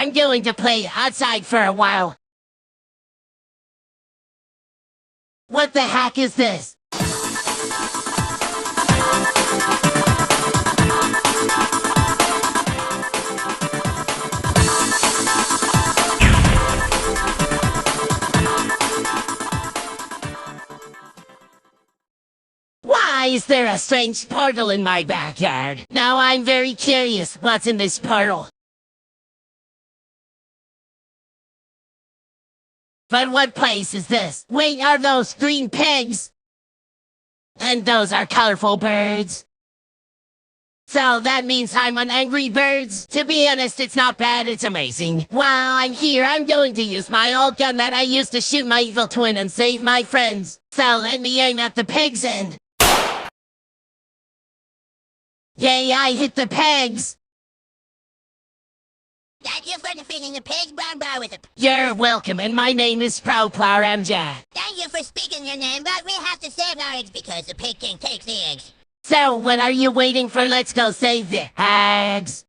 I'm going to play outside for a while. What the heck is this? Why is there a strange portal in my backyard? Now I'm very curious what's in this portal. But what place is this? Wait, are those green pigs? And those are colorful birds. So that means I'm on Angry Birds? To be honest, it's not bad, it's amazing. While I'm here, I'm going to use my old gun that I used to shoot my evil twin and save my friends. So let me aim at the pig's end. Yay, I hit the pegs! Thank you for defeating the pig brown bar with a... You're welcome, and my name is Playermega. Thank you for speaking your name, but we have to save our eggs because the pig king takes the eggs. So, what are you waiting for? Let's go save the eggs.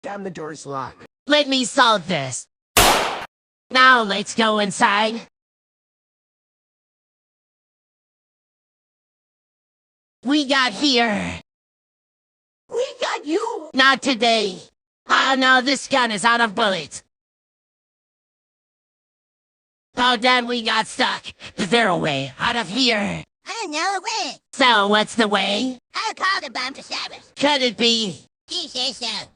Damn, the door's locked. Let me solve this. Now let's go inside. We got here. We got you! Not today. Oh no, this gun is out of bullets. Oh damn, we got stuck. Is there a way out of here? I know a way. So, what's the way? I'll call the bomb to service. Could it be? He says so.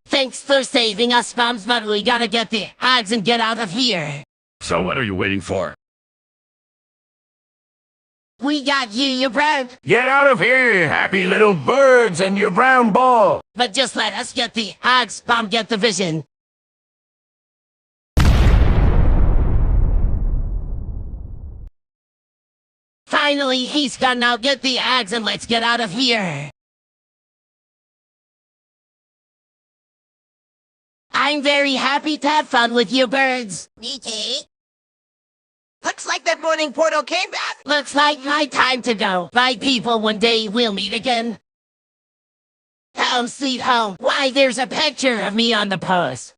Thanks for saving us, bombs, but we gotta get the eggs and get out of here. So what are you waiting for? We got you brown. Get out of here, you happy little birds and your brown ball! But just let us get the eggs, bomb, get the vision. Finally, he's gone. Now get the eggs and let's get out of here. I'm very happy to have fun with you birds. Me too. Looks like that morning portal came back! Looks like my time to go. Bye, people. One day we'll meet again. Home sweet home. Why, there's a picture of me on the post.